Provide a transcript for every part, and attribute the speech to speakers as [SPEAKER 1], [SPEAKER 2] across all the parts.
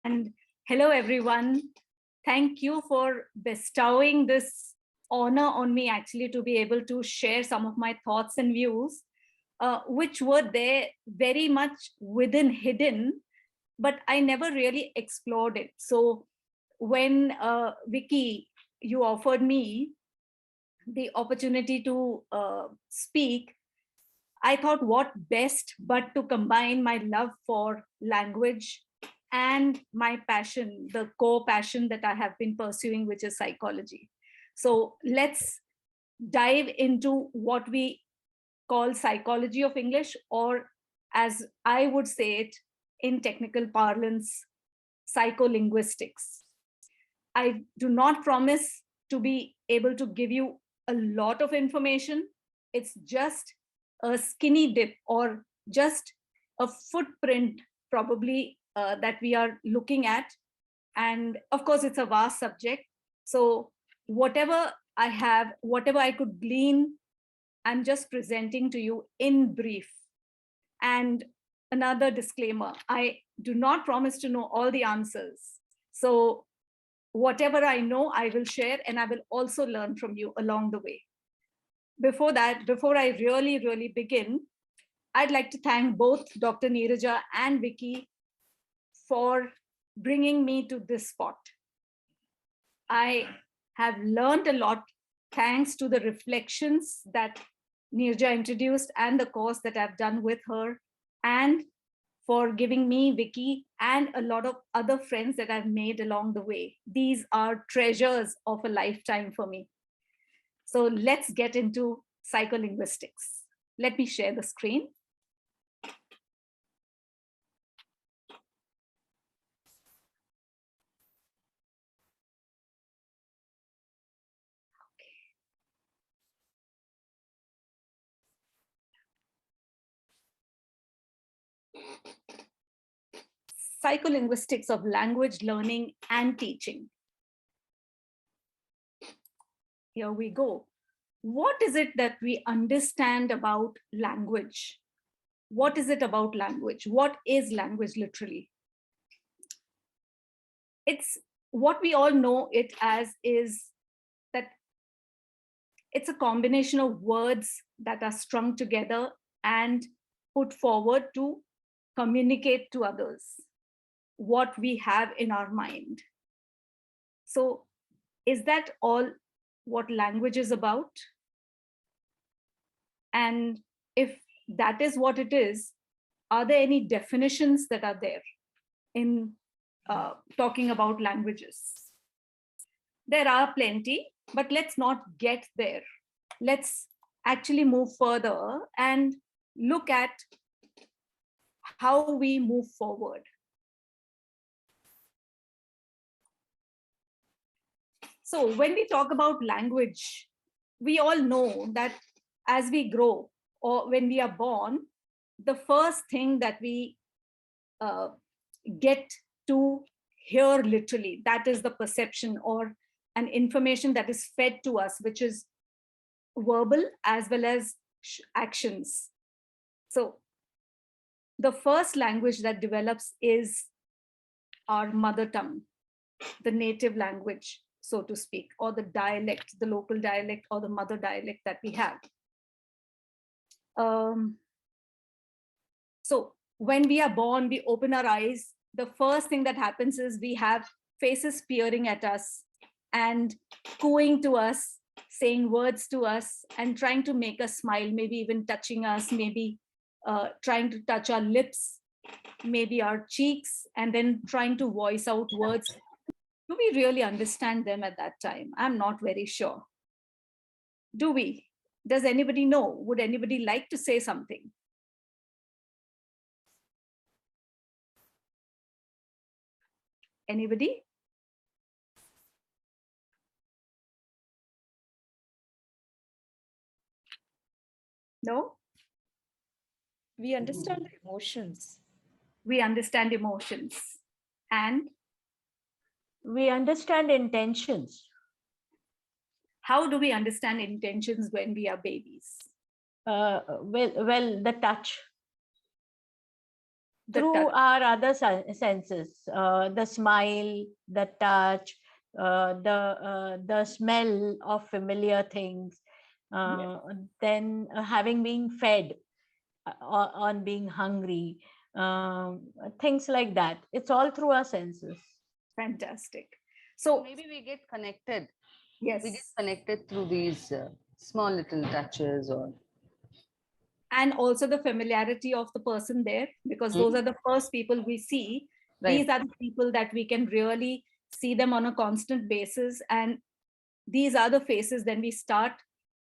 [SPEAKER 1] And hello, everyone. Thank you for bestowing this honor on me, actually, to be able to share some of my thoughts and views, which were there very much within hidden, but I never really explored it. So when Vicky, you offered me the opportunity to speak, I thought what best but to combine my love for language and my passion, the core passion that I have been pursuing, which is psychology. So let's dive into what we call psychology of English, or as I would say it in technical parlance, psycholinguistics. I do not promise to be able to give you a lot of information. It's just a skinny dip or just a footprint, probably, that we are looking at. And of course, it's a vast subject. So, whatever I have, whatever I could glean, I'm just presenting to you in brief. And another disclaimer, I do not promise to know all the answers. So, whatever I know, I will share, and I will also learn from you along the way. Before that, before I really begin, I'd like to thank both Dr. Neeraja and Vicky for bringing me to this spot. I have learned a lot thanks to the reflections that Neeraja introduced and the course that I've done with her, and for giving me, Vicky, and a lot of other friends that I've made along the way. These are treasures of a lifetime for me. So let's get into psycholinguistics. Let me share the screen. Psycholinguistics of language learning and teaching. Here we go. What is it that we understand about language? What is it about language? What is language literally? It's what we all know it as is that it's a combination of words that are strung together and put forward to communicate to others what we have in our mind. So, is that all what language is about? And if that is what it is, are there any definitions that are there in talking about languages? There are plenty, but let's not get there. Let's actually move further and look at how we move forward. So when we talk about language, we all know that as we grow or when we are born, the first thing that we get to hear literally, that is the perception or an information that is fed to us, which is verbal as well as actions. So the first language that develops is our mother tongue, the native language, so to speak, or the dialect, the local dialect or the mother dialect that we have. So when we are born, we open our eyes. The first thing that happens is we have faces peering at us and cooing to us, saying words to us and trying to make us smile, maybe even touching us, maybe trying to touch our lips, maybe our cheeks, and then trying to voice out words. Do we really understand them at that time? I'm not very sure. Do we? Does anybody know? Would anybody like to say something? Anybody? No?
[SPEAKER 2] We understand emotions.
[SPEAKER 1] We understand emotions. And
[SPEAKER 3] we understand intentions.
[SPEAKER 1] How do we understand intentions when we are babies?
[SPEAKER 3] Well, the touch. through
[SPEAKER 1] touch.
[SPEAKER 3] our other senses, the smile, the touch, the smell of familiar things,
[SPEAKER 1] Yes.
[SPEAKER 3] then having been fed, on being hungry, things like that. It's all through our senses.
[SPEAKER 1] Fantastic.
[SPEAKER 4] So
[SPEAKER 1] So
[SPEAKER 4] maybe we get connected.
[SPEAKER 1] yes,
[SPEAKER 4] We get connected through these small little touches or.
[SPEAKER 1] and also the familiarity of the person there, because those
[SPEAKER 4] Mm.
[SPEAKER 1] are the first people we see.
[SPEAKER 4] Right.
[SPEAKER 1] These are the people that we can really see them on a constant basis, and these are the faces then we start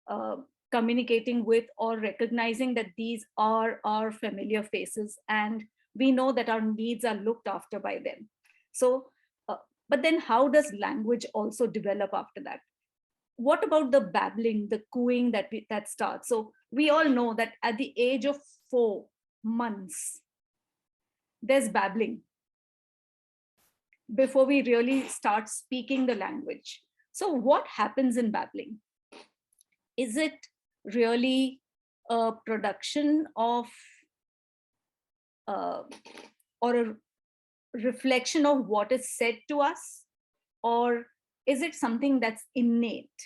[SPEAKER 1] uh, communicating with, or recognizing that these are our familiar faces, and we know that our needs are looked after by them. So but then how does language also develop after that? What about the babbling, the cooing that starts? So we all know that at the age of 4 months, there's babbling before we really start speaking the language. So what happens in babbling? Is it really a production of uh, or a reflection of what is said to us, or is it something that's innate?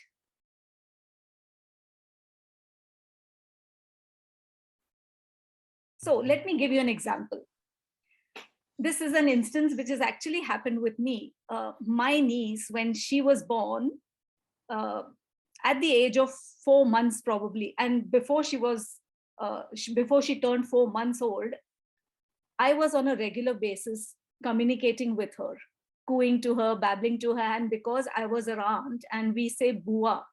[SPEAKER 1] So let me give you an example. This is an instance which has actually happened with me. My niece, when she was born, uh, at the age of 4 months probably, and before before she turned 4 months old, I was on a regular basis communicating with her, cooing to her, babbling to her. And because I was her aunt, and we say bua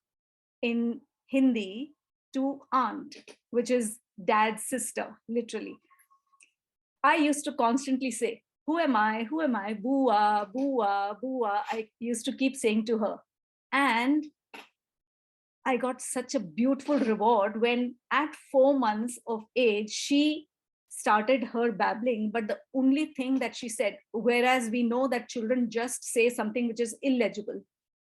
[SPEAKER 1] in Hindi to aunt, which is dad's sister, literally, I used to constantly say, "Who am I? Who am I? Bua, bua, bua." I used to keep saying to her. And I got such a beautiful reward when at 4 months of age, she started her babbling. But the only thing that she said, whereas we know that children just say something which is illegible,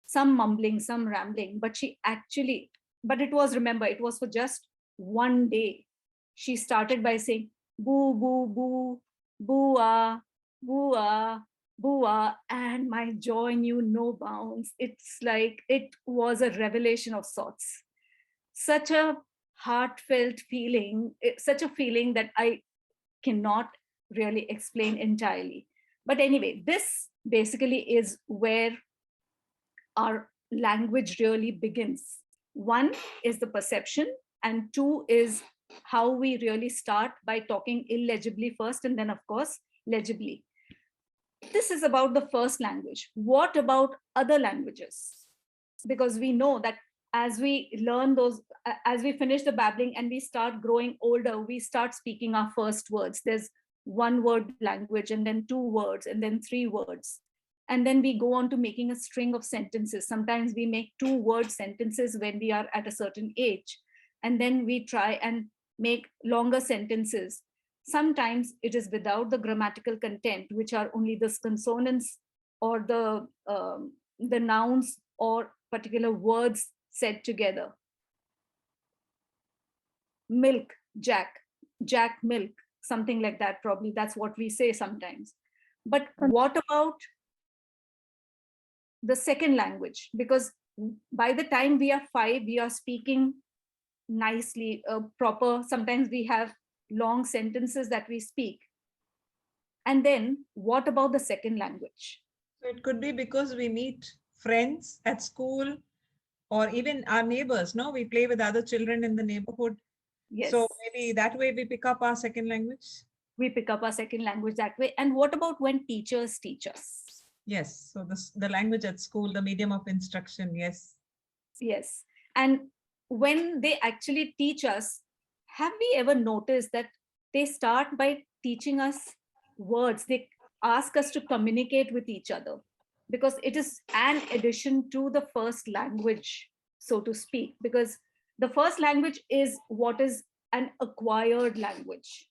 [SPEAKER 1] some mumbling, some rambling, but she actually, but it was, remember, it was for just one day. She started by saying, boo, boo, boo, boo, ah, boo, ah, Bua, and my joy knew no bounds. It's like it was a revelation of sorts. Such a heartfelt feeling, such a feeling that I cannot really explain entirely. But anyway, this basically is where our language really begins. One is the perception, and two is how we really start by talking illegibly first, and then, of course, legibly. This is about the first language. What about other languages? Because we know that as we learn those, as we finish the babbling and we start growing older, we start speaking our first words. There's one word language, and then two words, and then three words. And then we go on to making a string of sentences. Sometimes we make 2-word sentences when we are at a certain age. And then we try and make longer sentences. Sometimes it is without the grammatical content, which are only the consonants or the nouns or particular words said together. Milk, Jack milk, something like that, probably. That's what we say sometimes. But what about the second language? Because by the time we are 5, we are speaking nicely, proper. Sometimes we have long sentences that we speak. And then what about the second language?
[SPEAKER 5] So it could be because we meet friends at school or even our neighbors. No, we play with other children in the neighborhood.
[SPEAKER 1] Yes.
[SPEAKER 5] So maybe that way we pick up our second language.
[SPEAKER 1] We pick up our second language that way. And what about when teachers teach us?
[SPEAKER 5] Yes. So the language at school, the medium of instruction. Yes.
[SPEAKER 1] Yes. And when they actually teach us, have we ever noticed that they start by teaching us words? They ask us to communicate with each other, because it is an addition to the first language, so to speak, because the first language is what is an acquired language.